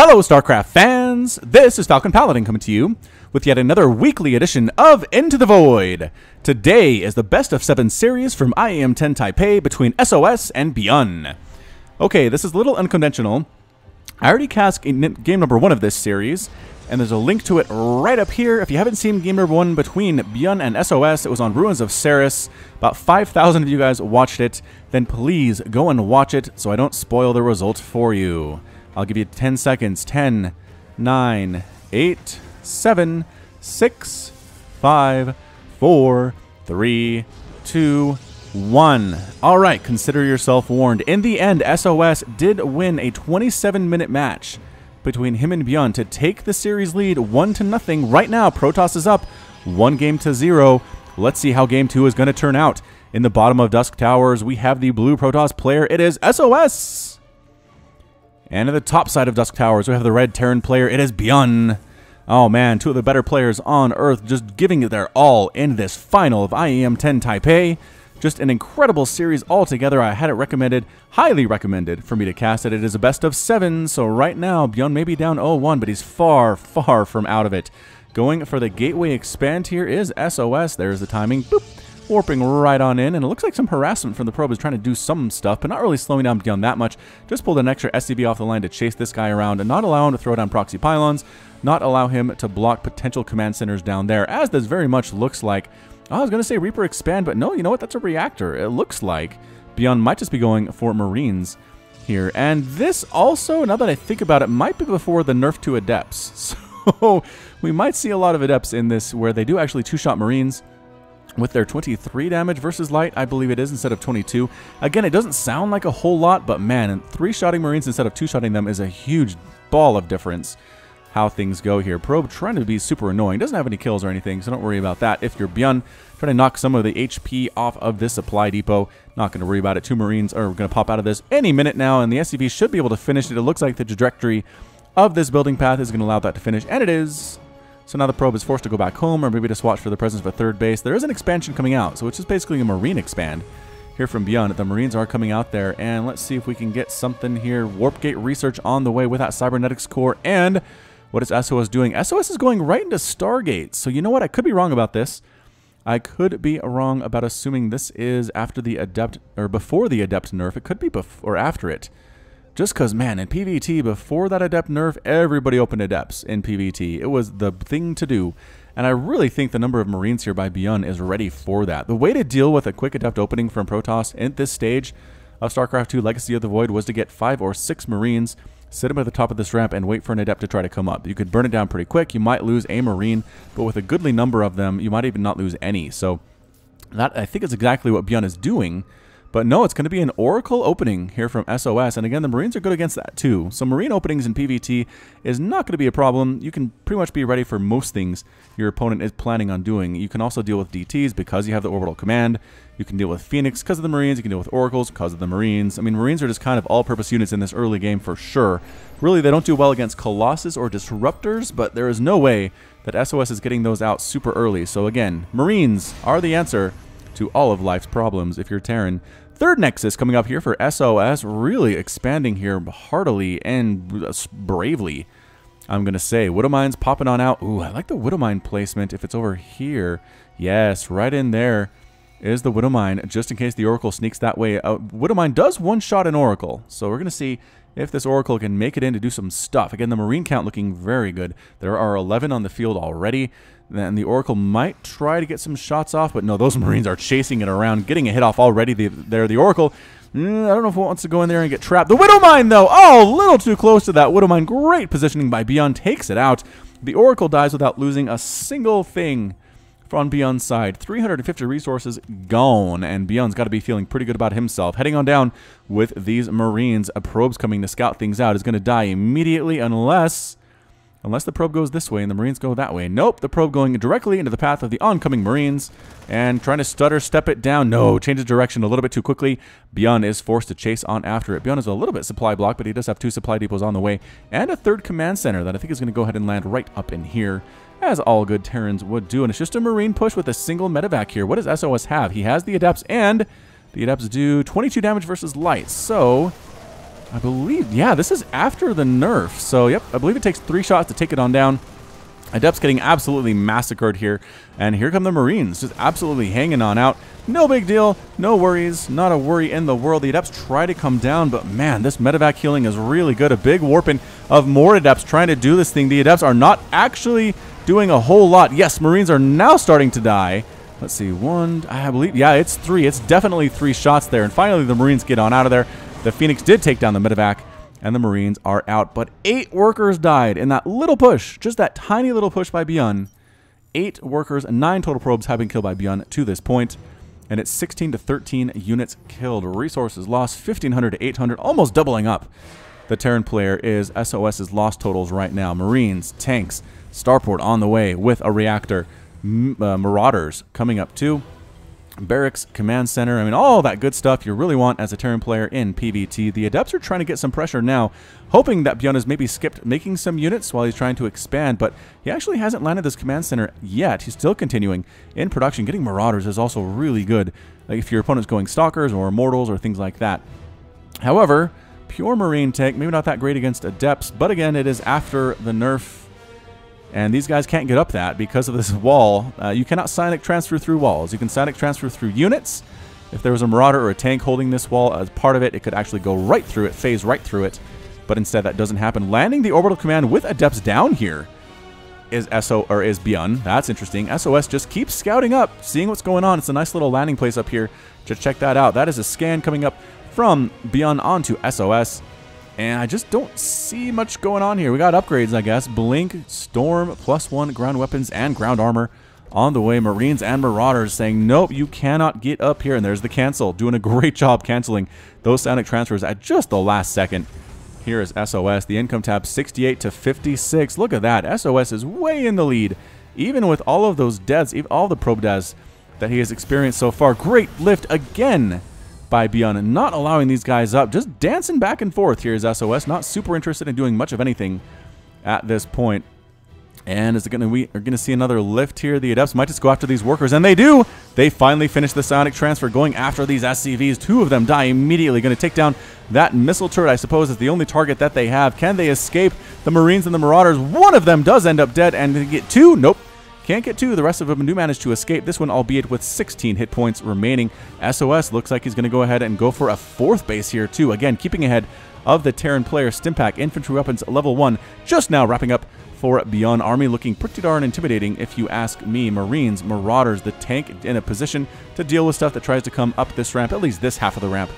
Hello, StarCraft fans! This is Falcon Paladin coming to you with yet another weekly edition of Into the Void. Today is the best of 7 series from IEM 10 Taipei between SOS and ByuN. Okay, this is a little unconventional. I already cast game number 1 of this series, and there's a link to it right up here. If you haven't seen game number 1 between ByuN and SOS, it was on Ruins of Ceres. About 5,000 of you guys watched it. Then please go and watch it so I don't spoil the result for you. I'll give you 10 seconds. 10, 9, 8, 7, 6, 5, 4, 3, 2, 1. All right, consider yourself warned. In the end, SOS did win a 27-minute match between him and ByuN to take the series lead 1-0. Right now, Protoss is up 1-0. Let's see how game 2 is going to turn out. In the bottom of Dusk Towers, we have the blue Protoss player. It is SOS. And at the top side of Dusk Towers, we have the red Terran player. It is ByuN. Oh man, 2 of the better players on Earth just giving it their all in this final of IEM 10 Taipei. Just an incredible series altogether. I had it recommended, highly recommended for me to cast it. It is a best of 7, so right now ByuN may be down 0-1, but he's far, far from out of it. Going for the gateway expand here is SOS. There's the timing. Boop. Warping right on in, and it looks like some harassment from the probe is trying to do some stuff, but not really slowing down ByuN that much. Just pulled an extra SCB off the line to chase this guy around and not allow him to throw down proxy pylons, not allow him to block potential command centers down there, as this very much looks like, I was going to say Reaper expand, but no, you know what, that's a reactor. It looks like ByuN might just be going for Marines here, and this also, now that I think about it, might be before the nerf to Adepts, so we might see a lot of Adepts in this where they do actually 2-shot Marines with their 23 damage versus light, I believe it is, instead of 22. Again, it doesn't sound like a whole lot, but man, 3-shotting Marines instead of 2-shotting them is a huge ball of difference how things go here. Probe trying to be super annoying. Doesn't have any kills or anything, so don't worry about that. If you're ByuN, trying to knock some of the HP off of this supply depot. Not going to worry about it. 2 Marines are going to pop out of this any minute now, and the SCV should be able to finish it. It looks like the trajectory of this building path is going to allow that to finish, and it is. So now the probe is forced to go back home, or maybe just watch for the presence of a 3rd base. There is an expansion coming out, so it's just basically a Marine expand here from ByuN. The Marines are coming out there, and let's see if we can get something here. Warp Gate research on the way with that Cybernetics core, and what is SOS doing? SOS is going right into Stargate, so you know what? I could be wrong about this. I could be wrong about assuming this is after the Adept, or before the Adept nerf. It could be before or after it. Just because, man, in PvT, before that Adept nerf, everybody opened Adepts in PvT. It was the thing to do. And I really think the number of Marines here by ByuN is ready for that. The way to deal with a quick Adept opening from Protoss at this stage of StarCraft 2 Legacy of the Void was to get 5 or 6 Marines, sit them at the top of this ramp, and wait for an Adept to try to come up. You could burn it down pretty quick. You might lose a Marine, but with a goodly number of them, you might even not lose any. So that, I think, is exactly what ByuN is doing. But no, it's going to be an Oracle opening here from SOS. And again, the Marines are good against that too. So Marine openings in PvT is not going to be a problem. You can pretty much be ready for most things your opponent is planning on doing. You can also deal with DTs because you have the orbital command. You can deal with Phoenix because of the Marines. You can deal with Oracles because of the Marines. I mean, Marines are just kind of all-purpose units in this early game for sure. Really, they don't do well against Colossus or Disruptors, but there is no way that SOS is getting those out super early. So again, Marines are the answer to all of life's problems if you're Terran. 3rd Nexus coming up here for SOS, really expanding here heartily and bravely, I'm going to say. Widowmine's popping on out. Ooh, I like the Widowmine placement if it's over here. Yes, right in there is the Widowmine, just in case the Oracle sneaks that way. Widowmine does 1-shot an Oracle, so we're going to see if this Oracle can make it in to do some stuff. Again, the Marine count looking very good. There are 11 on the field already. Then the Oracle might try to get some shots off, but no, those Marines are chasing it around, getting a hit off already. The Oracle, I don't know if it wants to go in there and get trapped. The Widowmine, though, oh, a little too close to that Widowmine. Great positioning by ByuN, takes it out. The Oracle dies without losing a single thing from ByuN's side. 350 resources gone, and ByuN's got to be feeling pretty good about himself. Heading on down with these Marines. A probe's coming to scout things out. Is going to die immediately unless the probe goes this way and the Marines go that way. Nope, the probe going directly into the path of the oncoming Marines and trying to stutter step it down. No, changes direction a little bit too quickly. ByuN is forced to chase on after it. ByuN is a little bit supply blocked, but he does have 2 supply depots on the way and a 3rd command center that I think is going to go ahead and land right up in here, as all good Terrans would do. And it's just a Marine push with a single medevac here. What does SOS have? He has the Adepts, and the Adepts do 22 damage versus light. So I believe, yeah, this is after the nerf. So, yep, I believe it takes 3 shots to take it on down. Adepts getting absolutely massacred here. And here come the Marines, just absolutely hanging on out. No big deal, no worries, not a worry in the world. The Adepts try to come down, but man, this medevac healing is really good. A big warping of more Adepts trying to do this thing. The Adepts are not actually doing a whole lot. Yes, Marines are now starting to die. Let's see, 1, I believe, yeah, it's 3. It's definitely 3 shots there. And finally, the Marines get on out of there. The Phoenix did take down the medevac, and the Marines are out. But 8 workers died in that little push, just that tiny little push by ByuN. 8 workers and 9 total probes have been killed by ByuN to this point. And it's 16 to 13 units killed. Resources lost 1,500 to 800, almost doubling up. The Terran player is SOS's lost totals right now. Marines, tanks, starport on the way with a reactor. Marauders coming up too. Barracks, command center, I mean, all that good stuff you really want as a Terran player in PvT. The Adepts are trying to get some pressure now, hoping that ByuN has maybe skipped making some units while he's trying to expand, but he actually hasn't landed this command center yet. He's still continuing in production. Getting Marauders is also really good, like if your opponent's going Stalkers or Immortals or things like that. However, pure Marine tank, maybe not that great against Adepts, but again, it is after the nerf. And these guys can't get up that because of this wall. You cannot psionic transfer through walls. You can psionic transfer through units. If there was a Marauder or a tank holding this wall as part of it, it could actually go right through it, phase right through it. But instead, that doesn't happen. Landing the orbital command with Adepts down here is ByuN. That's interesting. SOS just keeps scouting up, seeing what's going on. It's a nice little landing place up here. Just check that out. That is a scan coming up from ByuN onto SOS. And I just don't see much going on here. We got upgrades, I guess. Blink, Storm, +1 ground weapons and ground armor on the way. Marines and Marauders saying, nope, you cannot get up here. And there's the cancel. Doing a great job canceling those psionic transfers at just the last second. Here is SOS. The income tab 68 to 56. Look at that. SOS is way in the lead. Even with all of those deaths, even all the probe deaths that he has experienced so far. Great lift again by ByuN, not allowing these guys up, just dancing back and forth. Here's SOS, not super interested in doing much of anything at this point. And is it we're gonna see another lift here? The Adepts might just go after these workers, and they do. They finally finish the psionic transfer, going after these SCVs. 2 of them die immediately. Going to take down that missile turret. I suppose is the only target that they have. Can they escape the Marines and the Marauders? One of them does end up dead, and they get 2. Nope. Can't get 2. The rest of them do manage to escape. This one, albeit with 16 hit points remaining. SOS looks like he's going to go ahead and go for a 4th base here, too. Again, keeping ahead of the Terran player. Stimpack, infantry weapons, level 1. Just now wrapping up for ByuN. Army looking pretty darn intimidating, if you ask me. Marines, Marauders, the tank in a position to deal with stuff that tries to come up this ramp. At least this half of the ramp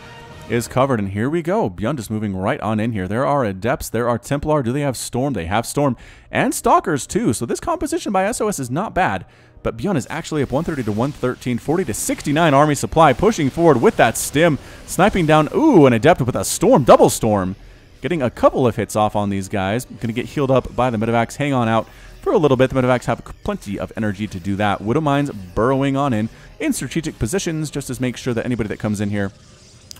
is covered, and here we go. ByuN just moving right on in here. There are Adepts, there are Templar. Do they have Storm? They have Storm and Stalkers too. So this composition by SOS is not bad, but ByuN is actually up 130 to 113, 40 to 69 army supply, pushing forward with that stim, sniping down, ooh, an Adept with a Storm, double Storm, getting a couple of hits off on these guys. Gonna get healed up by the medevacs. Hang on out for a little bit. The medevacs have plenty of energy to do that. Widow Mines burrowing on in strategic positions, just to make sure that anybody that comes in here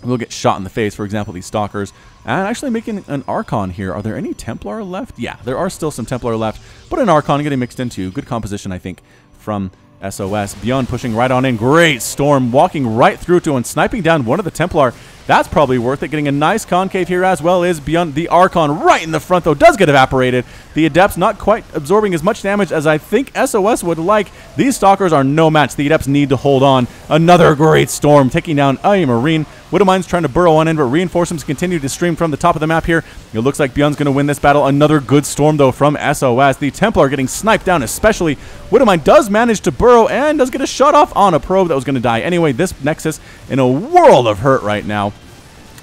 will get shot in the face, for example, these Stalkers. And actually making an Archon here. Are there any Templar left? Yeah, there are still some Templar left, but an Archon getting mixed into. Good composition, I think, from SOS. ByuN pushing right on in. Great Storm, walking right through to and sniping down one of the Templar. That's probably worth it. Getting a nice concave here, as well as ByuN. The Archon right in the front, though, does get evaporated. The Adepts not quite absorbing as much damage as I think SOS would like. These Stalkers are no match. The Adepts need to hold on. Another great Storm, taking down a Marine. Widow Mine's trying to burrow on in, but reinforcements continue to stream from the top of the map here. It looks like ByuN's going to win this battle. Another good Storm, though, from SOS. The Templar getting sniped down, especially. Widow Mine does manage to burrow and does get a shot off on a probe that was going to die anyway. This Nexus in a world of hurt right now.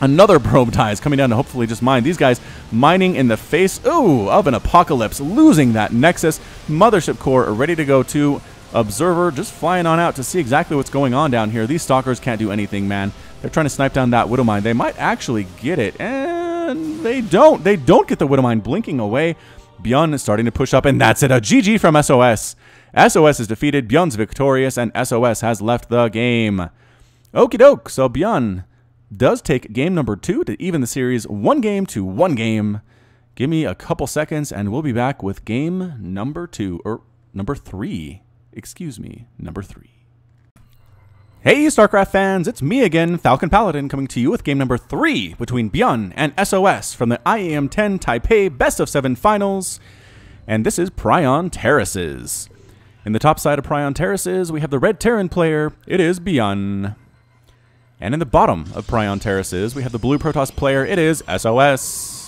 Another probe dies, coming down to hopefully just mine. These guys mining in the face, ooh, of an apocalypse, losing that Nexus. Mothership core ready to go to. Observer just flying on out to see exactly what's going on down here. These Stalkers can't do anything, man. They're trying to snipe down that Widow Mine. They might actually get it, and they don't. They don't get the Widow Mine, blinking away. ByuN is starting to push up, and that's it. A GG from SOS. SOS is defeated, ByuN's victorious, and SOS has left the game. Okie doke, so ByuN does take game number 2 to even the series 1 game to 1 game. Give me a couple seconds, and we'll be back with game number 2, or number 3. Excuse me, number 3. Hey StarCraft fans, it's me again, Falcon Paladin, coming to you with game number 3 between ByuN and SOS from the IEM 10 Taipei Best of 7 Finals. And this is Prion Terraces. In the top side of Prion Terraces, we have the red Terran player, it is ByuN. And in the bottom of Prion Terraces, we have the blue Protoss player, it is SOS.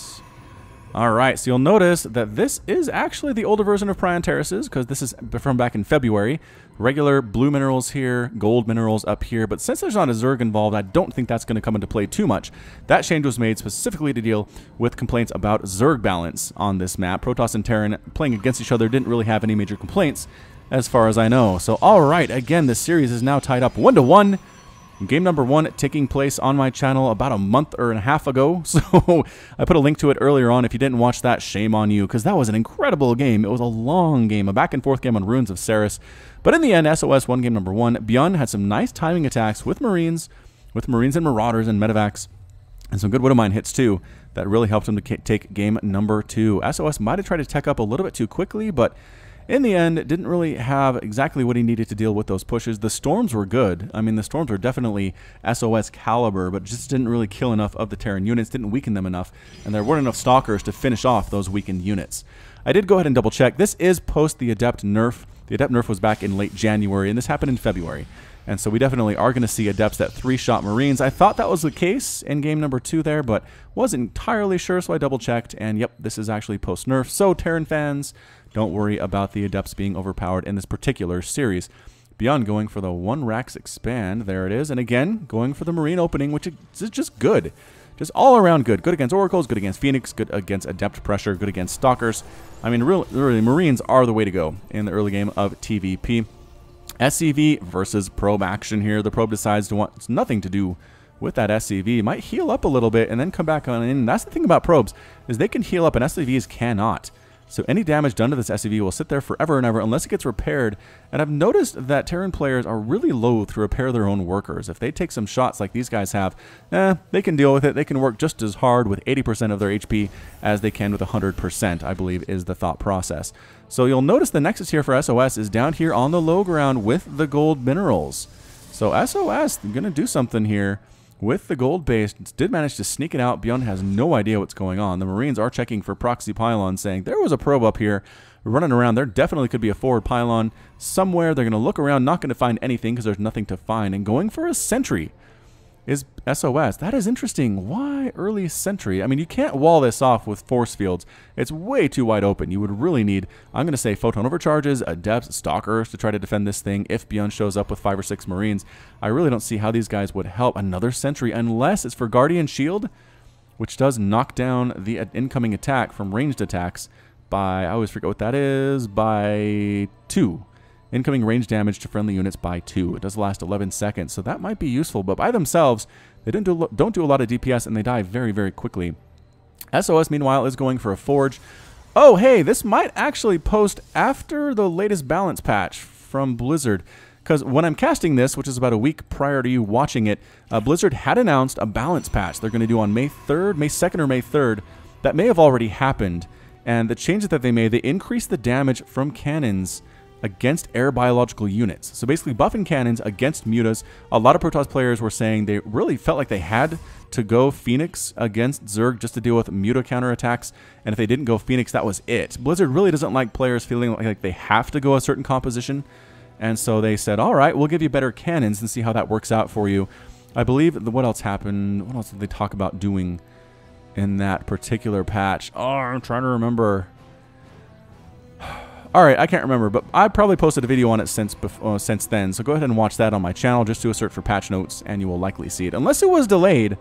Alright, so you'll notice that this is actually the older version of Prion Terraces, because this is from back in February. Regular blue minerals here, gold minerals up here, but since there's not a Zerg involved, I don't think that's going to come into play too much. That change was made specifically to deal with complaints about Zerg balance on this map. Protoss and Terran playing against each other didn't really have any major complaints, as far as I know. So alright, again, this series is now tied up 1-1. Game number 1 taking place on my channel about a month or a half ago, so I put a link to it earlier on. If you didn't watch that, shame on you, because that was an incredible game. It was a long game, a back-and-forth game on Ruins of Ceres. But in the end, SOS won game number 1. ByuN had some nice timing attacks with Marines and Marauders and Medevacs, and some good Widowmine hits too that really helped him to take game number 2. SOS might have tried to tech up a little bit too quickly, but in the end, didn't really have exactly what he needed to deal with those pushes. The storms were good. I mean, the storms were definitely SOS caliber, but just didn't really kill enough of the Terran units, didn't weaken them enough, and there weren't enough Stalkers to finish off those weakened units. I did go ahead and double check. This is post the Adept nerf. The Adept nerf was back in late January, and this happened in February. And so we definitely are going to see Adepts that 3-shot Marines. I thought that was the case in game number 2 there, but wasn't entirely sure, so I double checked, and yep, this is actually post nerf. So Terran fans, don't worry about the Adepts being overpowered in this particular series. ByuN going for the 1 Rax expand. There it is. And again, going for the Marine opening, which is just good. Just all around good. Good against Oracles, good against Phoenix, good against Adept pressure, good against Stalkers. I mean, really, Marines are the way to go in the early game of TVP. SCV versus Probe action here. The Probe decides to want nothing to do with that SCV. Might heal up a little bit and then come back on in. That's the thing about Probes, is they can heal up and SCVs cannot. So any damage done to this SCV will sit there forever and ever unless it gets repaired. And I've noticed that Terran players are really loath to repair their own workers. If they take some shots like these guys have, they can deal with it. They can work just as hard with 80% of their HP as they can with 100%, I believe is the thought process. So you'll notice the nexus here for SOS is down here on the low ground with the gold minerals. So SOS going to do something here with the gold base. Did manage to sneak it out. ByuN has no idea what's going on. The Marines are checking for proxy pylons, saying there was a probe up here running around. There definitely could be a forward pylon somewhere. They're going to look around, not going to find anything because there's nothing to find. And going for a sentry is SOS. That is interesting. Why early sentry? I mean, you can't wall this off with force fields. It's way too wide open. You would really need, I'm going to say, photon overcharges, Adepts, Stalkers to try to defend this thing. If ByuN shows up with 5 or 6 Marines, I really don't see how these guys would help. Another sentry, unless it's for Guardian Shield, which does knock down the incoming attack from ranged attacks by, I always forget what that is, by 2. Incoming range damage to friendly units by 2. It does last 11 seconds, so that might be useful. But by themselves, they don't do a lot of DPS, and they die very, very quickly. SOS, meanwhile, is going for a Forge. Oh, hey, this might actually post after the latest balance patch from Blizzard. Because when I'm casting this, which is about a week prior to you watching it, Blizzard had announced a balance patch they're going to do on May 3rd, May 2nd or May 3rd. That may have already happened. And the changes that they made, they increased the damage from cannons against air biological units. So basically buffing cannons against mutas. A lot of Protoss players were saying they really felt like they had to go Phoenix against Zerg just to deal with muta counterattacks, and if they didn't go Phoenix, that was it. Blizzard really doesn't like players feeling like they have to go a certain composition, and so they said, alright, we'll give you better cannons and see how that works out for you. I believe, what else happened? What else did they talk about doing in that particular patch? Oh, I'm trying to remember. Alright, I can't remember, but I probably posted a video on it since then, so go ahead and watch that on my channel. Just do a search for patch notes, and you will likely see it. Unless it was delayed.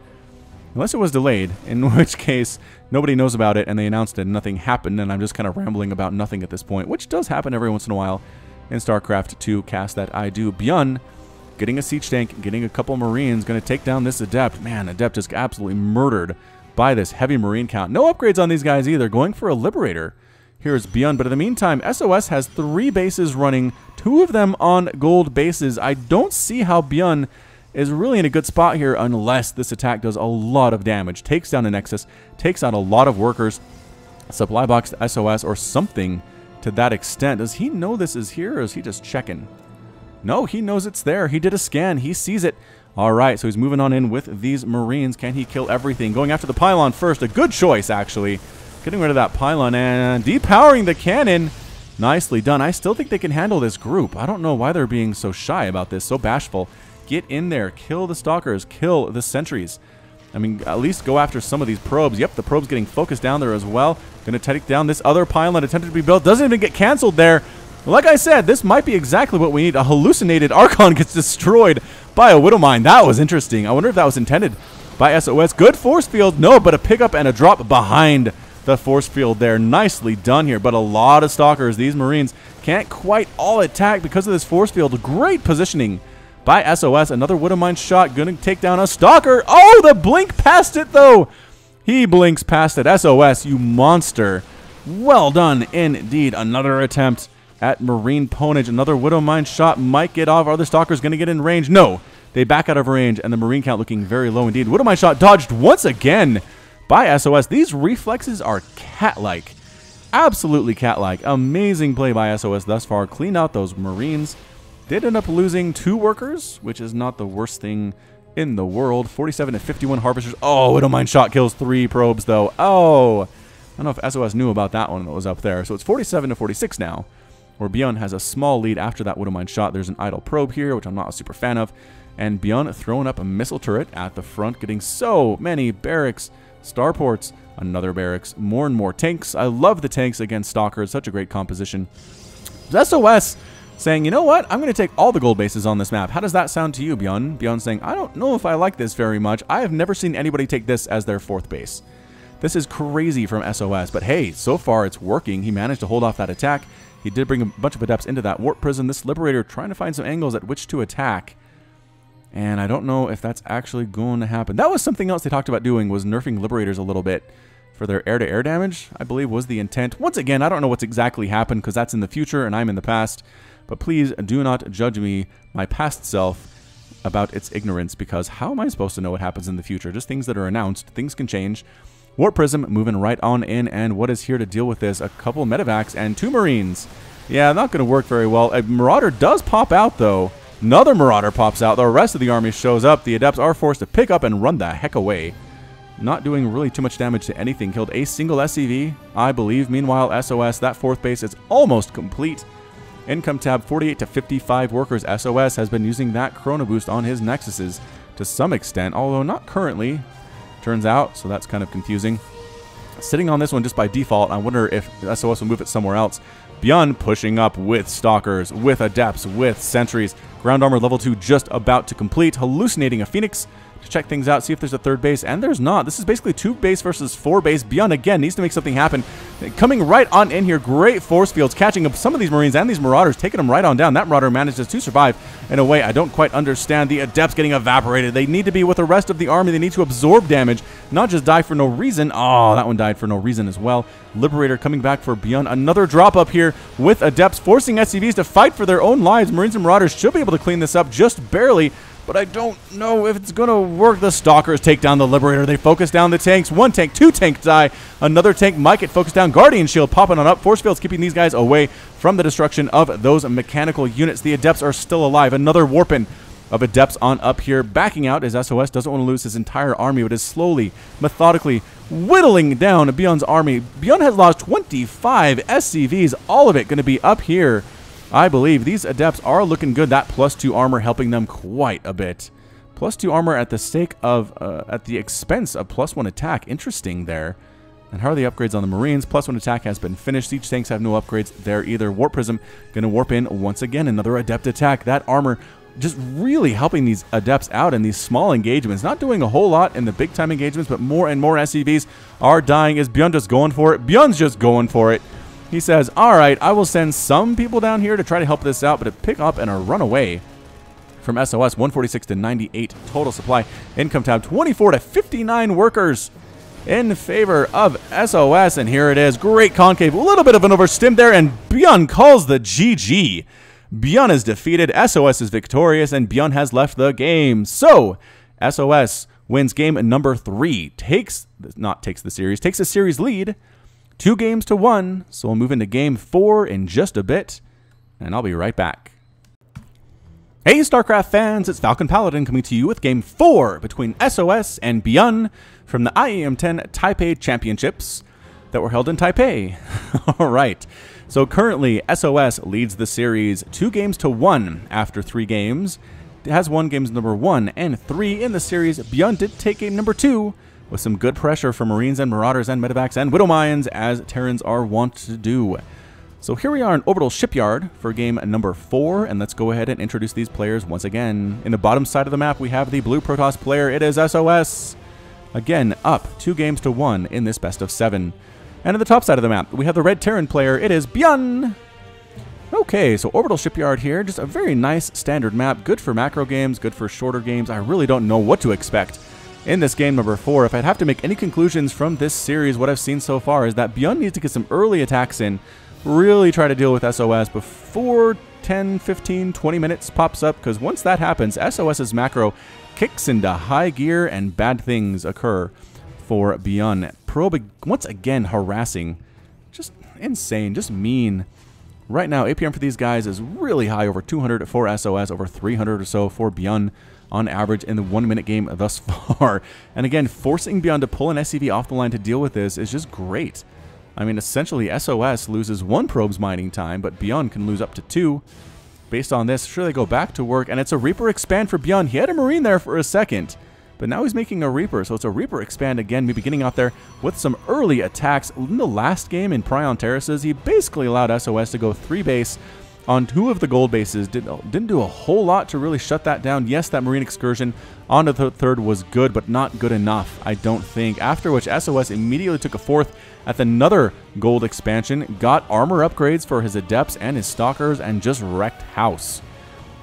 In which case, nobody knows about it, and they announced it, and nothing happened, and I'm just kind of rambling about nothing at this point, which does happen every once in a while in StarCraft 2 cast that I do. ByuN getting a siege tank, getting a couple Marines, going to take down this Adept. Man, Adept is absolutely murdered by this heavy Marine count. No upgrades on these guys either, going for a Liberator. Here's ByuN, but in the meantime, SOS has 3 bases running, 2 of them on gold bases. I don't see how ByuN is really in a good spot here unless this attack does a lot of damage. Takes down a Nexus, takes out a lot of workers, supply box to SOS or something to that extent. Does he know this is here, or is he just checking? No, he knows it's there. He did a scan. He sees it. All right, so he's moving on in with these Marines. Can he kill everything? Going after the pylon first. A good choice, actually. Getting rid of that pylon and depowering the cannon. Nicely done. I still think they can handle this group. I don't know why they're being so shy about this, so bashful. Get in there. Kill the stalkers. Kill the sentries. I mean, at least go after some of these probes. Yep, the probe's getting focused down there as well. Going to take down this other pylon attempted to be built. Doesn't even get canceled there. Like I said, this might be exactly what we need. A hallucinated Archon gets destroyed by a Widow Mine. That was interesting. I wonder if that was intended by SOS. Good force field. No, but a pickup and a drop behind the force field there. Nicely done here. But a lot of stalkers. These Marines can't quite all attack because of this force field. Great positioning by SOS. Another Widow Mine shot. Going to take down a stalker. Oh, the blink past it, though. He blinks past it. SOS, you monster. Well done indeed. Another attempt at Marine Ponage. Another Widow Mine shot might get off. Are the stalkers going to get in range? No. They back out of range, and the Marine count looking very low indeed. Widow Mine shot dodged once again by SOS. These reflexes are cat-like. Absolutely cat-like. Amazing play by SOS thus far. Clean out those Marines. Did end up losing 2 workers, which is not the worst thing in the world. 47 to 51 Harvesters. Oh, Widow Mine shot kills 3 probes, though. Oh. I don't know if SOS knew about that one that was up there. So it's 47 to 46 now, where ByuN has a small lead after that Widow Mine shot. There's an idle probe here, which I'm not a super fan of. And ByuN throwing up a missile turret at the front, getting so many barracks, starports, another barracks, more and more tanks. I love the tanks against stalkers. Such a great composition. SOS saying, you know what? I'm going to take all the gold bases on this map. How does that sound to you, ByuN? ByuN saying, I don't know if I like this very much. I have never seen anybody take this as their 4th base. This is crazy from SOS, but hey, so far it's working. He managed to hold off that attack. He did bring a bunch of adepts into that warp prison. This Liberator trying to find some angles at which to attack. And I don't know if that's actually going to happen. That was something else they talked about doing, was nerfing Liberators a little bit for their air-to-air damage, I believe was the intent. Once again, I don't know what's exactly happened because that's in the future and I'm in the past. But please do not judge me, my past self, about its ignorance, because how am I supposed to know what happens in the future? Just things that are announced. Things can change. Warp Prism moving right on in, and what is here to deal with this? A couple medevacs and 2 Marines. Yeah, not going to work very well. A Marauder does pop out, though. Another Marauder pops out. The rest of the army shows up. The Adepts are forced to pick up and run the heck away. Not doing really too much damage to anything. Killed a single SCV, I believe. Meanwhile, SOS, that 4th base is almost complete. Income tab, 48 to 55 workers. SOS has been using that Chrono Boost on his Nexuses to some extent, although not currently, turns out, so that's kind of confusing. Sitting on this one just by default. I wonder if SOS will move it somewhere else. ByuN pushing up with Stalkers, with Adepts, with Sentries. Ground Armor level 2 just about to complete. Hallucinating a Phoenix to check things out, see if there's a 3rd base, and there's not. This is basically 2 base versus 4 base. ByuN again needs to make something happen. Coming right on in here, great force fields, catching up some of these Marines and these Marauders, taking them right on down. That Marauder manages to survive in a way I don't quite understand. The Adepts getting evaporated. They need to be with the rest of the army. They need to absorb damage, not just die for no reason. Oh, that one died for no reason as well. Liberator coming back for ByuN. Another drop up here with Adepts forcing SCVs to fight for their own lives. Marines and Marauders should be able to clean this up just barely, but I don't know if it's going to work. The Stalkers take down the Liberator. They focus down the tanks. 1 tank, 2 tanks die. Another tank might get focused down. Guardian Shield popping on up. Force Field's keeping these guys away from the destruction of those mechanical units. The Adepts are still alive. Another warping of Adepts on up here. Backing out as SOS doesn't want to lose his entire army, but is slowly, methodically whittling down ByuN's army. ByuN has lost 25 SCVs. All of it going to be up here. I believe these Adepts are looking good. That +2 armor helping them quite a bit. +2 armor at the stake of, at the expense of +1 attack. Interesting there. And how are the upgrades on the Marines? +1 attack has been finished. Siege tanks have no upgrades there either. Warp Prism going to warp in once again. Another Adept attack. That armor just really helping these Adepts out in these small engagements. Not doing a whole lot in the big time engagements, but more and more SCVs are dying. Is ByuN just going for it? ByuN's just going for it. He says, all right, I will send some people down here to try to help this out, but a pick up and a run away from SOS. 146 to 98 total supply. Income tab, 24 to 59 workers in favor of SOS. And here it is. Great concave. A little bit of an overstim there, and ByuN calls the GG. ByuN is defeated. SOS is victorious, and ByuN has left the game. So, SOS wins game number 3. Takes a series lead. 2 games to 1, so we'll move into game 4 in just a bit, and I'll be right back. Hey StarCraft fans, it's Falcon Paladin coming to you with Game 4 between SOS and ByuN from the IEM 10 Taipei Championships that were held in Taipei. Alright, so currently SOS leads the series 2-1 after 3 games. It has won games number 1 and 3 in the series. ByuN did take game number 2 with some good pressure from Marines and Marauders and Medevacs and Widow Mines, as Terrans are wont to do. So here we are in Orbital Shipyard for game number 4, and let's go ahead and introduce these players once again. In the bottom side of the map, we have the blue Protoss player. It is SOS. Again, up 2-1 in this best of 7. And at the top side of the map, we have the red Terran player. It is ByuN. Okay, so Orbital Shipyard here, just a very nice standard map. Good for macro games, good for shorter games. I really don't know what to expect in this game number 4. If I'd have to make any conclusions from this series, what I've seen so far is that ByuN needs to get some early attacks in, really try to deal with SOS before 10, 15, 20 minutes pops up, because once that happens, SOS's macro kicks into high gear and bad things occur for ByuN. Probe once again harassing, just insane, just mean. Right now, APM for these guys is really high, over 200 for SOS, over 300 or so for ByuN on average in the 1-minute game thus far. And again, forcing ByuN to pull an SCV off the line to deal with this is just great. I mean, essentially, SOS loses 1 probe's mining time, but ByuN can lose up to 2. Based on this, sure, they go back to work, and it's a Reaper expand for ByuN. He had a Marine there for a second, but now he's making a Reaper, so it's a Reaper expand again, maybe getting out there with some early attacks. In the last game in Prion Terraces, he basically allowed SOS to go 3 base on 2 of the gold bases. Didn't do a whole lot to really shut that down. Yes, that Marine excursion onto the 3rd was good, but not good enough, I don't think. After which, SOS immediately took a 4th at another gold expansion, got armor upgrades for his Adepts and his Stalkers, and just wrecked house.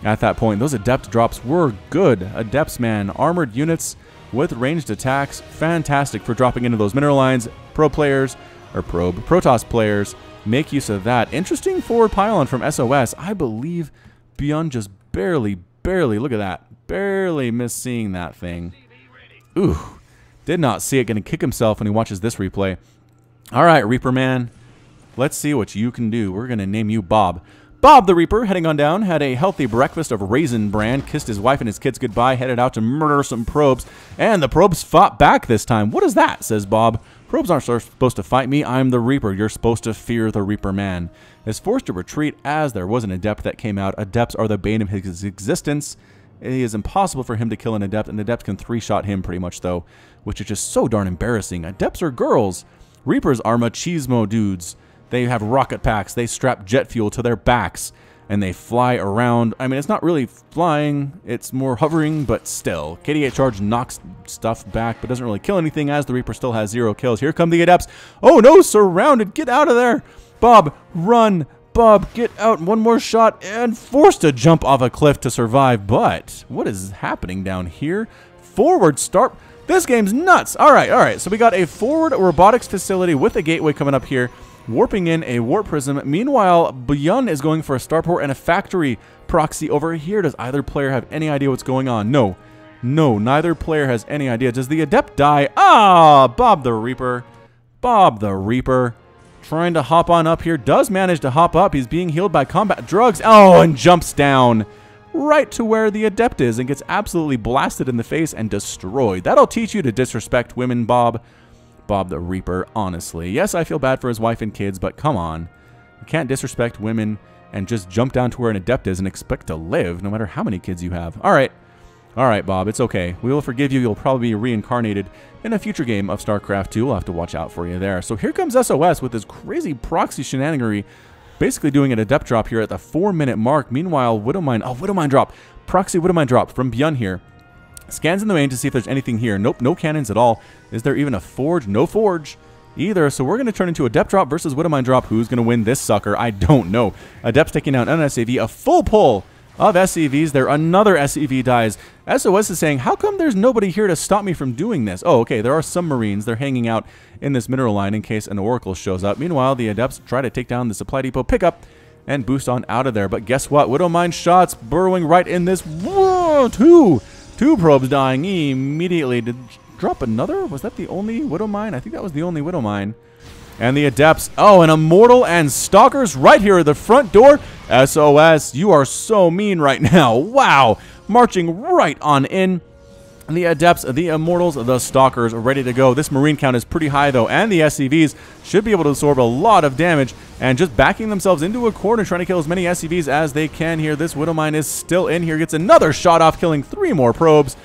At that point, those Adept drops were good. Adepts, man, armored units with ranged attacks, fantastic for dropping into those mineral lines. Protoss players make use of that. Interesting forward pylon from SOS. I believe ByuN just barely, look at that, barely missed seeing that thing. Ooh, did not see it. Going to kick himself when he watches this replay. All right, Reaper man, let's see what you can do. We're going to name you Bob. Bob the Reaper, heading on down, had a healthy breakfast of Raisin Bran, kissed his wife and his kids goodbye, headed out to murder some probes, and the probes fought back this time. What is that, says Bob. Probes aren't supposed to fight me. I'm the Reaper. You're supposed to fear the Reaper man. Is forced to retreat as there was an Adept that came out. Adepts are the bane of his existence. It is impossible for him to kill an Adept, and Adept can 3-shot him pretty much, though, which is just so darn embarrassing. Adepts are girls. Reapers are machismo dudes. They have rocket packs. They strap jet fuel to their backs, and they fly around. I mean, it's not really flying. It's more hovering, but still. KD8 charge knocks stuff back, but doesn't really kill anything, as the Reaper still has 0 kills. Here come the Adepts. Oh, no, surrounded. Get out of there. Bob, run. Bob, get out. 1 more shot, and forced to jump off a cliff to survive. But what is happening down here? Forward start. This game's nuts. All right. So we got a forward robotics facility with a gateway coming up here, warping in a warp prism. Meanwhile, ByuN is going for a starport and a factory proxy over here. Does either player have any idea what's going on? No, neither player has any idea. Does the Adept die? Ah, Bob the Reaper. Trying to hop on up here. Does manage to hop up. He's being healed by combat drugs. Oh, and jumps down right to where the Adept is and gets absolutely blasted in the face and destroyed. That'll teach you to disrespect women, Bob. Bob the Reaper, honestly. Yes, I feel bad for his wife and kids, but come on. You can't disrespect women and just jump down to where an Adept is and expect to live, no matter how many kids you have. All right, Bob, it's okay. We will forgive you. You'll probably be reincarnated in a future game of StarCraft 2. We'll have to watch out for you there. So here comes SOS with his crazy proxy shenanigery, basically doing an Adept drop here at the 4-minute mark. Meanwhile, Widow Mine drop. Proxy Widow Mine drop from ByuN here. Scans in the main to see if there's anything here. Nope, no cannons at all. Is there even a forge? No forge either. So we're going to turn into Adept drop versus Widow Mine drop. Who's going to win this sucker? I don't know. Adept's taking out an SCV. A full pull of SCVs there. Another SCV dies. SOS is saying, how come there's nobody here to stop me from doing this? Oh, okay, there are some Marines. They're hanging out in this mineral line in case an Oracle shows up. Meanwhile, the Adepts try to take down the supply depot pickup and boost on out of there. But guess what? Widow Mine shots burrowing right in this. Whoa, two probes dying immediately. Did drop another? Was that the only Widow Mine? I think that was the only Widow Mine. And the Adepts. Oh, an Immortal and Stalkers right here at the front door. SOS, you are so mean right now. Wow. Marching right on in. The Adepts, the Immortals, the Stalkers are ready to go. This Marine count is pretty high, though, and the SCVs should be able to absorb a lot of damage, and just backing themselves into a corner, trying to kill as many SCVs as they can here. This Widowmine is still in here, gets another shot off, killing 3 more probes,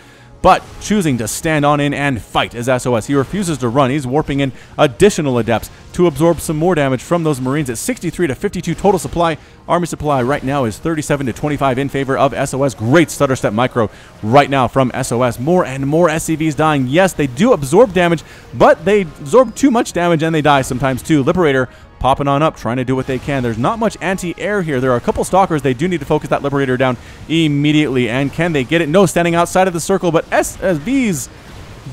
but choosing to stand on in and fight as SOS. He refuses to run. He's warping in additional Adepts to absorb some more damage from those Marines at 63 to 52 total supply. Army supply right now is 37 to 25 in favor of SOS. Great stutter step micro right now from SOS. More and more SCVs dying. Yes, they do absorb damage, but they absorb too much damage and they die sometimes too. Liberator popping on up, trying to do what they can. There's not much anti-air here. There are a couple Stalkers. They do need to focus that Liberator down immediately. And can they get it? No, standing outside of the circle, but SCVs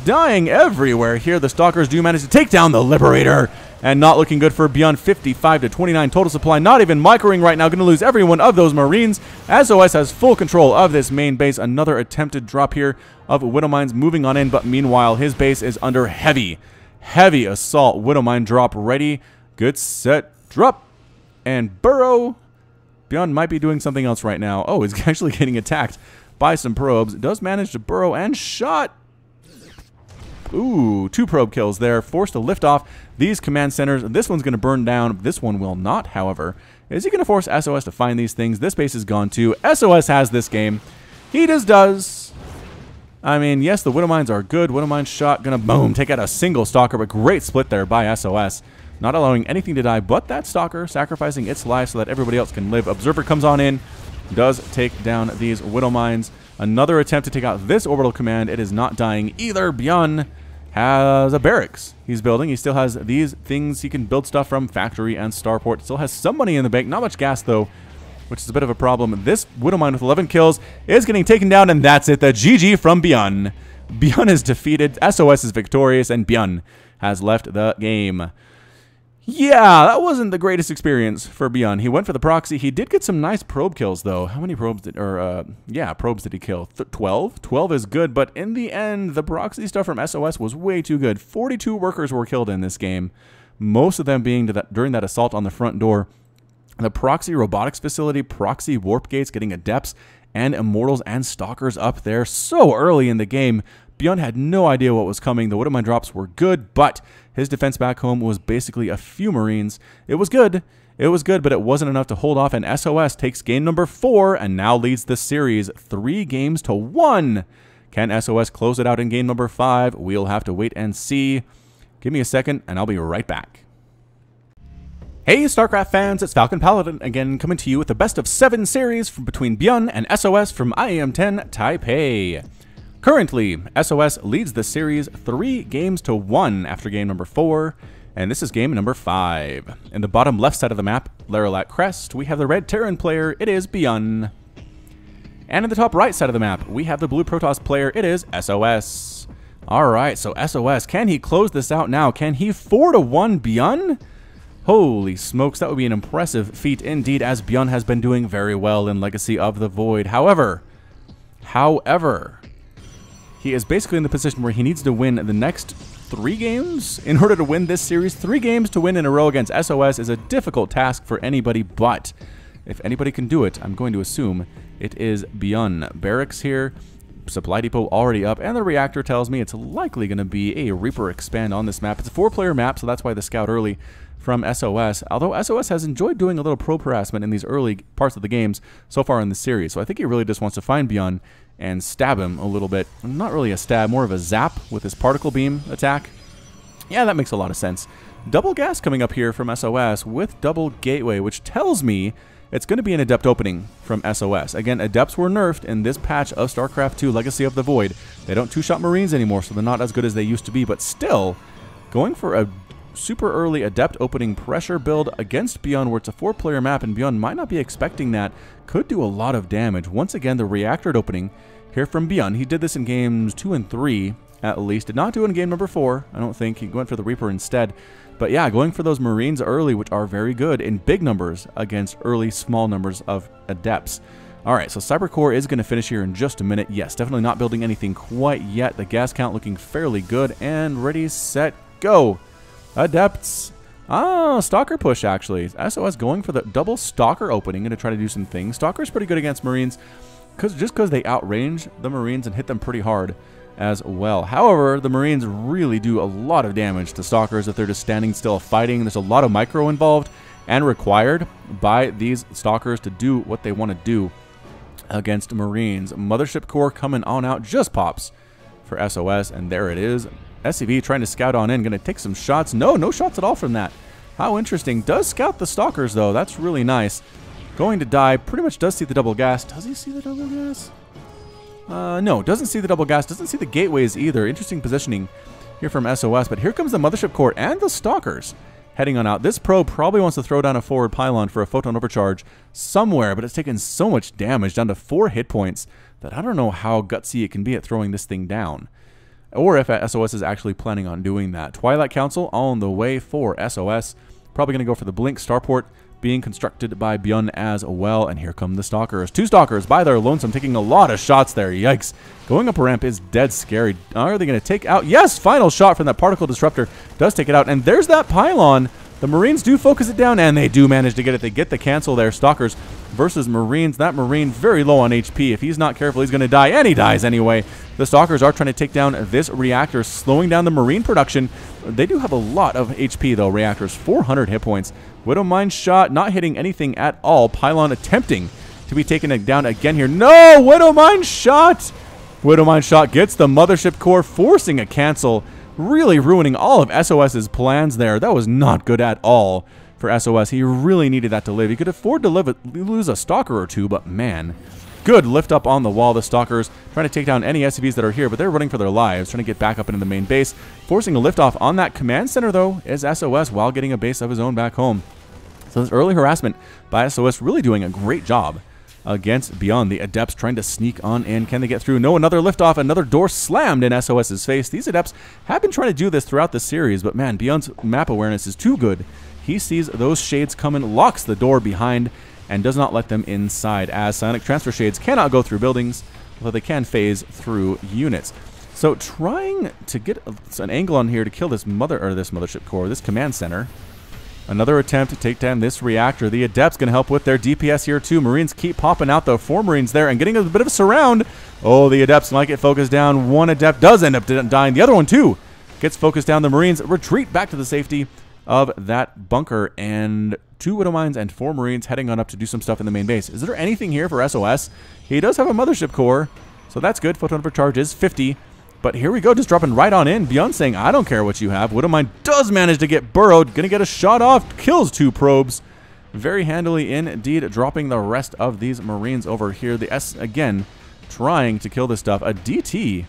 dying everywhere here. The Stalkers do manage to take down the Liberator. And not looking good for ByuN. 55 to 29 total supply. Not even microing right now. Going to lose every one of those Marines. SOS has full control of this main base. Another attempted drop here of Widowmines moving on in. But meanwhile, his base is under heavy assault. Widowmine drop ready. Good, set, drop, and burrow. ByuN might be doing something else right now. Oh, he's actually getting attacked by some probes. Does manage to burrow and shot. Ooh, 2 probe kills there. Forced to lift off these command centers. This one's going to burn down. This one will not, however. Is he going to force SOS to find these things? This base is gone too. SOS has this game. He just does. I mean, yes, the Widowmines are good. Widowmine shot. Going to, boom, take out a single Stalker, but great split there by SOS. Not allowing anything to die but that Stalker, sacrificing its life so that everybody else can live. Observer comes on in, does take down these Widowmines. Another attempt to take out this orbital command. It is not dying either. ByuN has a barracks he's building. He still has these things he can build stuff from, factory and starport. Still has some money in the bank. Not much gas, though, which is a bit of a problem. This Widowmine with 11 kills is getting taken down, and that's it. The GG from ByuN. ByuN is defeated. SOS is victorious, and ByuN has left the game. Yeah, that wasn't the greatest experience for ByuN. He went for the proxy. He did get some nice probe kills, though. How many probes did, probes did he kill? 12? 12 is good, but in the end, the proxy stuff from SOS was way too good. 42 workers were killed in this game, most of them being during that assault on the front door. The proxy robotics facility, proxy warp gates, getting Adepts and Immortals and Stalkers up there so early in the game. ByuN had no idea what was coming. The Widowmine drops were good, but his defense back home was basically a few Marines. It was good. It was good, but it wasn't enough to hold off, and SOS takes game number 4 and now leads the series 3 games to 1. Can SOS close it out in game number 5? We'll have to wait and see. Give me a second, and I'll be right back. Hey StarCraft fans, it's Falcon Paladin again, coming to you with the best of 7 series from between ByuN and SOS from IEM 10 Taipei. Currently, SOS leads the series 3 games to 1 after game number 4, and this is game number 5. In the bottom left side of the map, Laralat Crest, we have the red Terran player, it is ByuN. And in the top right side of the map, we have the blue Protoss player, it is SOS. Alright, so SOS, can he close this out now? Can he 4-1 ByuN? Holy smokes, that would be an impressive feat indeed, as ByuN has been doing very well in Legacy of the Void. However, he is basically in the position where he needs to win the next 3 games in order to win this series. 3 games to win in a row against SOS is a difficult task for anybody, but if anybody can do it, I'm going to assume it is ByuN. Barracks here, supply depot already up, and the reactor tells me it's likely going to be a Reaper expand on this map. It's a 4-player map, so that's why the scout early from SOS, although SOS has enjoyed doing a little probe harassment in these early parts of the games so far in the series. So I think he really just wants to find ByuN and stab him a little bit. Not really a stab, more of a zap with his particle beam attack. Yeah, that makes a lot of sense. Double gas coming up here from SOS with double gateway, which tells me it's going to be an Adept opening from SOS. Again, Adepts were nerfed in this patch of StarCraft 2 Legacy of the Void. They don't 2-shot Marines anymore, so they're not as good as they used to be, but still, going for a super early Adept opening pressure build against ByuN, where it's a 4-player map, and ByuN might not be expecting that, could do a lot of damage. Once again, the reactor opening here from ByuN. He did this in games 2 and 3, at least. Did not do it in game number 4, I don't think. He went for the Reaper instead. But yeah, going for those Marines early, which are very good in big numbers against early small numbers of Adepts. Alright, so Cybercore is going to finish here in just a minute. Yes, definitely not building anything quite yet. The gas count looking fairly good, and ready, set, go! Adepts Ah, Stalker push, actually. SOS going for the double Stalker opening. Going to try to do some things. Stalker's pretty good against Marines, just because they outrange the Marines and hit them pretty hard as well. However, the Marines really do a lot of damage to Stalkers if they're just standing still fighting. There's a lot of micro involved and required by these Stalkers to do what they want to do against Marines. Mothership Core coming on out, just pops for SOS, and there it is. SCV trying to scout on in, going to take some shots. No shots at all from that. How interesting. Does scout the Stalkers, though. That's really nice. Going to die. Pretty much does see the double gas. Does he see the double gas? No, doesn't see the double gas. Doesn't see the gateways either. Interesting positioning here from SOS. But here comes the Mothership Core and the Stalkers heading on out. This probe probably wants to throw down a forward pylon for a photon overcharge somewhere, but it's taken so much damage, down to 4 hit points, that I don't know how gutsy it can be at throwing this thing down. Or if SOS is actually planning on doing that. Twilight Council on the way for SOS. Probably going to go for the Blink Starport being constructed by ByuN as well. And here come the Stalkers. 2 Stalkers by their lonesome, taking a lot of shots there. Yikes. Going up a ramp is dead scary. Are they going to take out? Yes, final shot from that Particle Disruptor does take it out. And there's that pylon. The Marines do focus it down, and they do manage to get it. They get the cancel there. Stalkers versus Marines. That Marine very low on HP. If he's not careful, he's going to die, and he dies anyway. The Stalkers are trying to take down this reactor, slowing down the Marine production. They do have a lot of HP, though, reactors. 400 hit points. Widowmine shot, not hitting anything at all. Pylon attempting to be taken down again here. No! Widowmine shot! Widowmine shot gets the Mothership Core, forcing a cancel. Really ruining all of SOS's plans there. That was not good at all for SOS. He really needed that to live. He could afford to lose a Stalker or two, but man, good lift up on the wall. The Stalkers trying to take down any SCVs that are here, but they're running for their lives, trying to get back up into the main base. Forcing a liftoff on that command center, though, is SOS while getting a base of his own back home. So this early harassment by SOS really doing a great job against ByuN. The Adepts trying to sneak on in. Can they get through? No, another liftoff. Another door slammed in SOS's face. These Adepts have been trying to do this throughout the series, but man, ByuN's map awareness is too good. He sees those shades coming, locks the door behind, and does not let them inside, as psionic transfer shades cannot go through buildings, although they can phase through units. So trying to get an angle on here to kill this Mothership Core, this command center. Another attempt to take down this reactor. The Adepts going to help with their DPS here too. Marines keep popping out, though. 4 Marines there and getting a bit of a surround. Oh, the Adepts might get focused down. One Adept does end up dying. The other one too gets focused down. The Marines retreat back to the safety of that bunker. And 2 Widowmines and 4 Marines heading on up to do some stuff in the main base. Is there anything here for SOS? He does have a Mothership Core, so that's good. Photon overcharge is 50. But here we go, just dropping right on in. ByuN saying, I don't care what you have. Widowmine does manage to get burrowed. Gonna get a shot off. Kills 2 probes. Very handily indeed, dropping the rest of these Marines over here. The S, again, trying to kill this stuff. A DT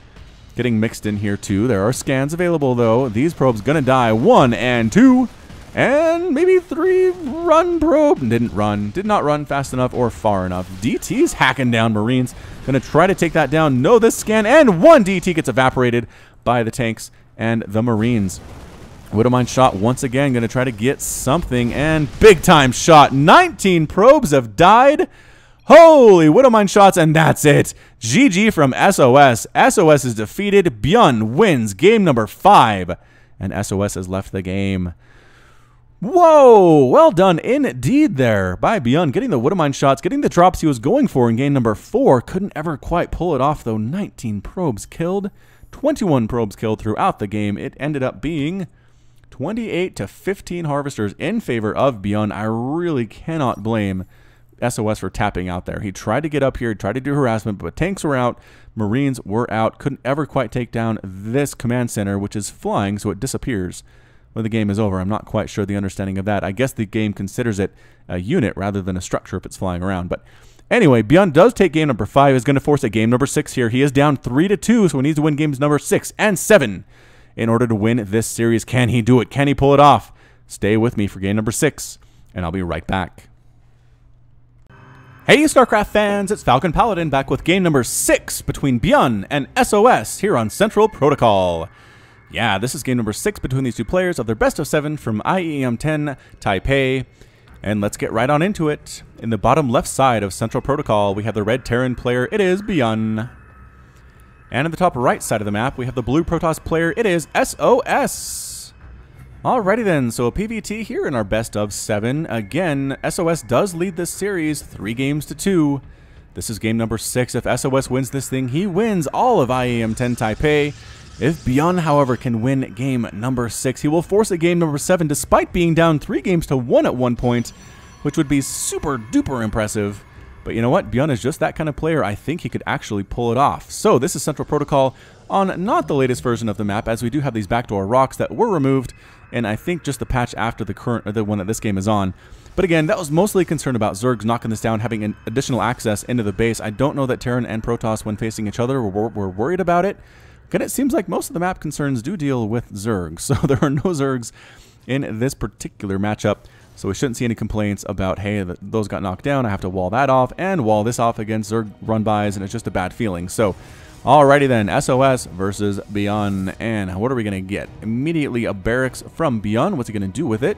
getting mixed in here too. There are scans available, though. These probes gonna die. 1 and 2. And maybe 3 run probe. Did not run fast enough or far enough. DT's hacking down Marines. Gonna try to take that down. No, this scan, and 1 DT gets evaporated by the tanks and the Marines. Widowmine shot once again. Gonna try to get something, and big time shot. 19 probes have died. Holy Widowmine shots, and that's it. GG from SOS. SOS is defeated. ByuN wins game number 5, and SOS has left the game. Whoa, well done indeed there by ByuN, getting the Widowmine shots, getting the drops he was going for in game number 4. Couldn't ever quite pull it off, though. 19 probes killed, 21 probes killed throughout the game. It ended up being 28 to 15 harvesters in favor of ByuN. I really cannot blame SOS for tapping out there. He tried to get up here, tried to do harassment, but tanks were out, Marines were out. Couldn't ever quite take down this command center, which is flying, so it disappears when the game is over. I'm not quite sure the understanding of that. I guess the game considers it a unit rather than a structure if it's flying around. But anyway, ByuN does take game number 5. Is going to force a game number 6 here. He is down 3-2, so he needs to win games number 6 and 7 in order to win this series. Can he do it? Can he pull it off? Stay with me for game number 6, and I'll be right back. Hey StarCraft fans, it's Falcon Paladin back with game number 6 between ByuN and SOS here on Central Protocol. Yeah, this is game number 6 between these two players of their best of 7 from IEM 10 Taipei. And let's get right on into it. In the bottom left side of Central Protocol, we have the red Terran player. It is ByuN. And in the top right side of the map, we have the blue Protoss player. It is SOS. Alrighty then, so a PVT here in our best of 7. Again, SOS does lead this series 3 games to 2. This is game number 6. If SOS wins this thing, he wins all of IEM 10 Taipei. If ByuN, however, can win game number 6, he will force a game number 7 despite being down 3 games to 1 at one point, which would be super duper impressive. But you know what? ByuN is just that kind of player. I think he could actually pull it off. So this is Central Protocol on not the latest version of the map, as we do have these backdoor rocks that were removed, and I think just the patch after the current, or the one that this game is on. But again, that was mostly concerned about Zergs knocking this down, having an additional access into the base. I don't know that Terran and Protoss, when facing each other, were worried about it. Again, it seems like most of the map concerns do deal with Zergs, so there are no Zergs in this particular matchup. So we shouldn't see any complaints about, hey, those got knocked down, I have to wall that off, and wall this off against Zerg run-bys, and it's just a bad feeling. So, alrighty then, SOS versus ByuN, and what are we going to get? Immediately a barracks from ByuN. What's he going to do with it?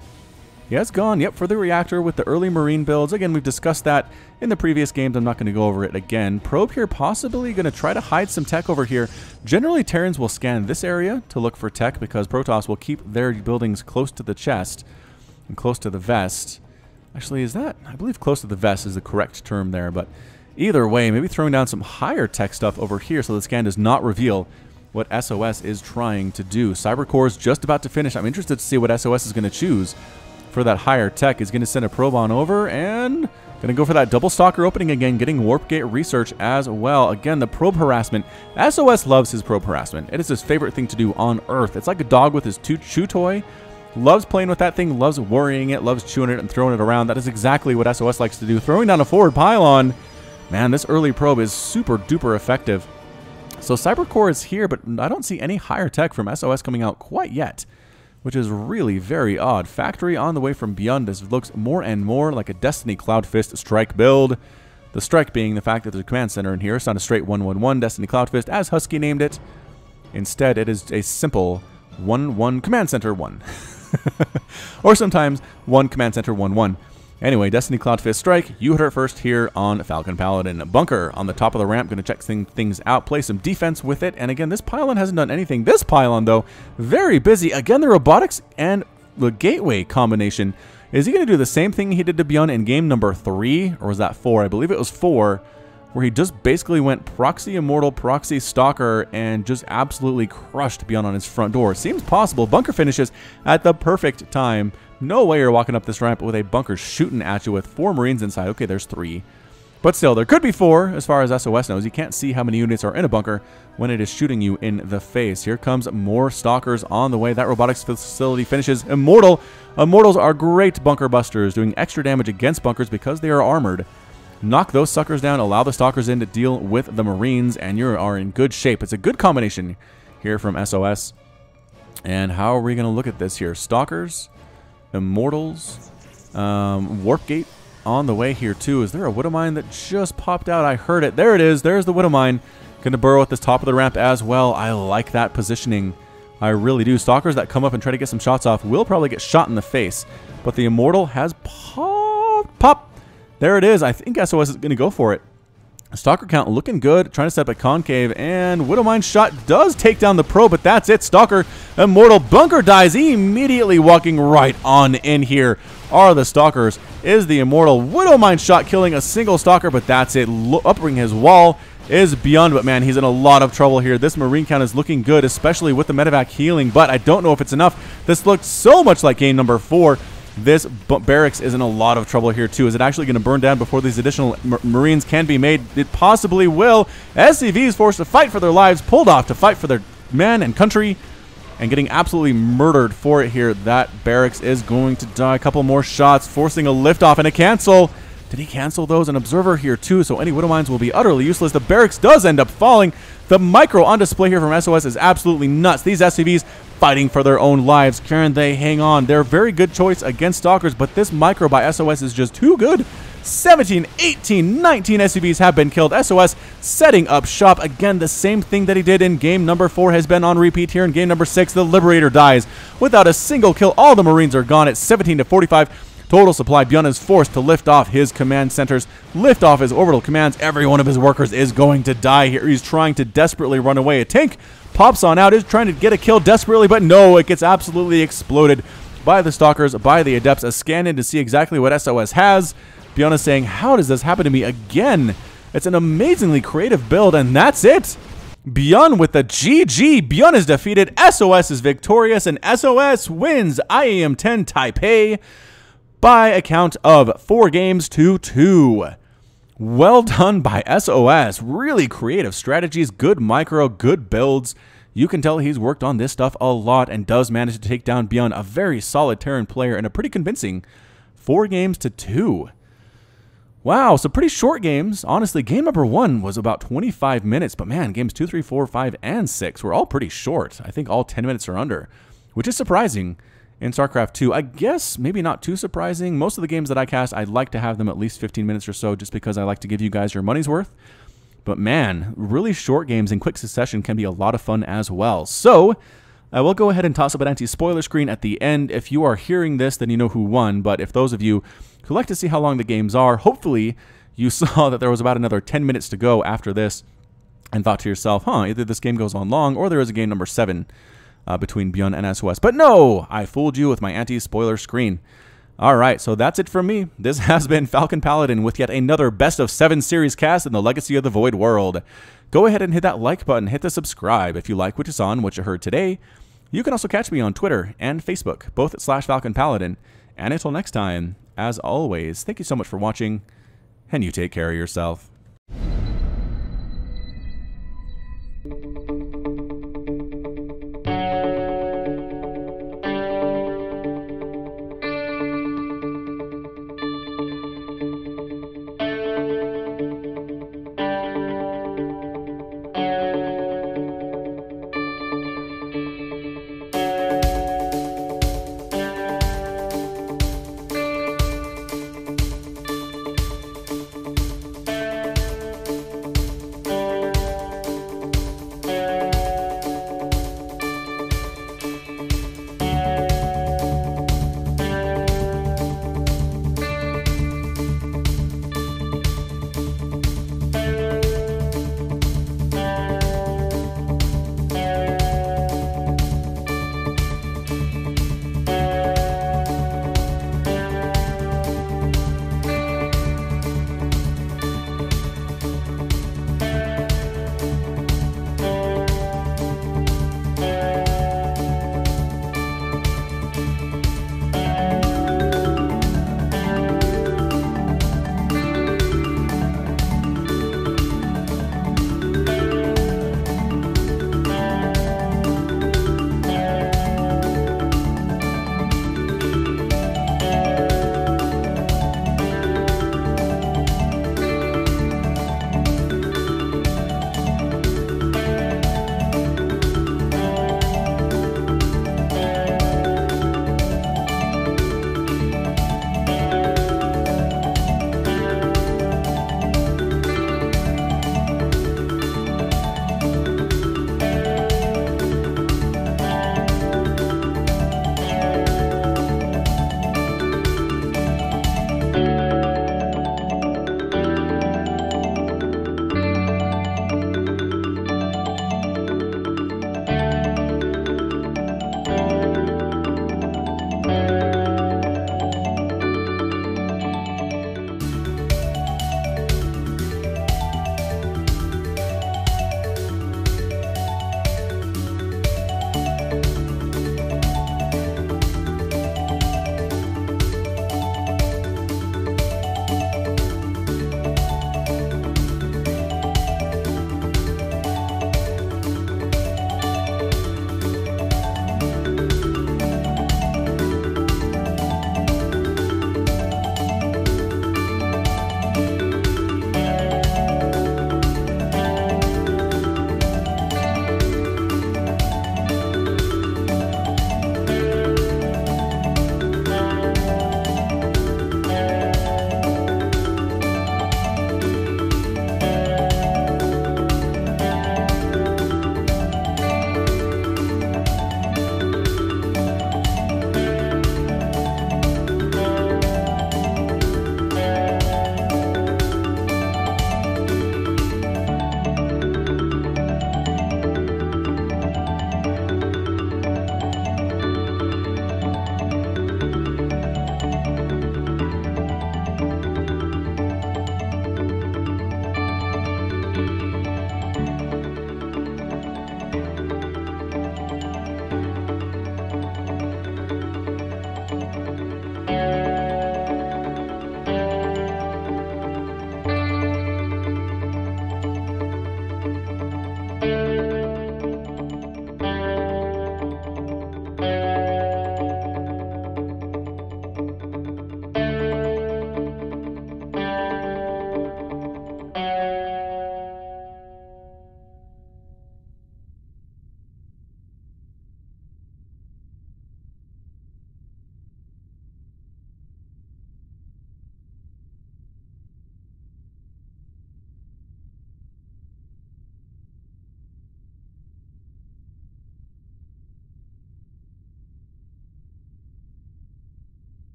He has gone, yep, for the reactor with the early Marine builds. Again, we've discussed that in the previous games. I'm not going to go over it again. Probe here, possibly going to try to hide some tech over here. Generally, Terrans will scan this area to look for tech because Protoss will keep their buildings close to the chest and close to the vest. Actually, is that? I believe close to the vest is the correct term there, but either way, maybe throwing down some higher tech stuff over here so the scan does not reveal what SOS is trying to do. Cybercore is just about to finish. I'm interested to see what SOS is going to choose for that higher tech. Is going to send a probe on over and going to go for that double stalker opening again, getting warp gate research as well. Again, the probe harassment. SOS loves his probe harassment. It is his favorite thing to do on Earth. It's like a dog with his chew toy. Loves playing with that thing, loves worrying it, loves chewing it and throwing it around. That is exactly what SOS likes to do. Throwing down a forward pylon. Man, this early probe is super duper effective. So Cybercore is here, but I don't see any higher tech from SOS coming out quite yet, which is really very odd. Factory on the way from ByuN. This looks more and more like a Destiny Cloud Fist strike build. The strike being the fact that there's a command center in here. It's not a straight 1-1-1 Destiny Cloud Fist, as Husky named it. Instead, it is a simple 1-1 command center 1. Or sometimes 1 command center 1-1. Anyway, Destiny Cloud Fist Strike, you heard it first here on Falcon Paladin. Bunker on the top of the ramp, going to check things out, play some defense with it. And again, this pylon hasn't done anything. This pylon, though, very busy. Again, the robotics and the gateway combination. Is he going to do the same thing he did to ByuN in game number 3? Or was that 4? I believe it was 4. Where he just basically went proxy immortal, proxy stalker, and just absolutely crushed ByuN on his front door. Seems possible. Bunker finishes at the perfect time. No way you're walking up this ramp with a bunker shooting at you with 4 Marines inside. Okay, there's 3. But still, there could be 4 as far as SOS knows. You can't see how many units are in a bunker when it is shooting you in the face. Here comes more stalkers on the way. That robotics facility finishes immortal. Immortals are great bunker busters, doing extra damage against bunkers because they are armored. Knock those suckers down, allow the stalkers in to deal with the Marines, and you are in good shape. It's a good combination here from SOS. And how are we going to look at this here? Stalkers, Immortals, Warp Gate on the way here too. Is there a Widow Mine that just popped out? I heard it. There it is. There's the Widow Mine. Going to burrow at the top of the ramp as well. I like that positioning. I really do. Stalkers that come up and try to get some shots off will probably get shot in the face. But the Immortal has popped. There it is. I think SOS is going to go for it. Stalker count looking good. Trying to set up a concave. And Widow Mine shot does take down the probe, but that's it. Stalker, Immortal, Bunker dies immediately, walking right on in here. Are the Stalkers. Is the Immortal. Widow Mine shot killing a single Stalker, but that's it. Upping his wall is ByuN, but man, he's in a lot of trouble here. This Marine count is looking good, especially with the medevac healing, but I don't know if it's enough. This looked so much like game number 4. This barracks is in a lot of trouble here, too. Is it actually going to burn down before these additional Marines can be made? It possibly will. SCV is forced to fight for their lives, pulled off to fight for their men and country, and getting absolutely murdered for it here. That barracks is going to die. A couple more shots, forcing a liftoff and a cancel. Did he cancel those? An observer here, too, so any Widow Mines will be utterly useless. The barracks does end up falling. The micro on display here from SOS is absolutely nuts. These SCVs fighting for their own lives. Can they hang on? They're a very good choice against Stalkers, but this micro by SOS is just too good. 17, 18, 19 SCVs have been killed. SOS setting up shop. Again, the same thing that he did in game number 4 has been on repeat here in game number 6. The Liberator dies without a single kill. All the Marines are gone at 17 to 45. Total supply. ByuN is forced to lift off his command centers, lift off his orbital commands. Every one of his workers is going to die here. He's trying to desperately run away. A tank pops on out, is trying to get a kill desperately, but no, it gets absolutely exploded by the Stalkers, by the Adepts. A scan in to see exactly what SOS has. ByuN is saying, how does this happen to me again? It's an amazingly creative build, and that's it. ByuN with the GG. ByuN is defeated. SOS is victorious, and SOS wins IEM 10 Taipei by a count of 4 games to 2. Well done by SOS. Really creative strategies, good micro, good builds. You can tell he's worked on this stuff a lot and does manage to take down ByuN, a very solid Terran player, and a pretty convincing 4 games to 2. Wow, so pretty short games. Honestly, game number 1 was about 25 minutes, but man, games 2, 3, 4, 5, and 6 were all pretty short. I think all 10 minutes or under, which is surprising in StarCraft 2. I guess maybe not too surprising. Most of the games that I cast, I'd like to have them at least 15 minutes or so, just because I like to give you guys your money's worth. But man, really short games in quick succession can be a lot of fun as well. So I will go ahead and toss up an anti-spoiler screen at the end. If you are hearing this, then you know who won. But if those of you who like to see how long the games are, hopefully you saw that there was about another 10 minutes to go after this and thought to yourself, either this game goes on long or there is a game number 7 between ByuN and SOS. But no, I fooled you with my anti-spoiler screen. All right, so that's it from me. This has been Falcon Paladin with yet another Best of 7 series cast in the Legacy of the Void world. Go ahead and hit that like button, hit the subscribe if you like what you saw and what you heard today. You can also catch me on Twitter and Facebook, both at /Falcon Paladin. And until next time, as always, thank you so much for watching, and you take care of yourself.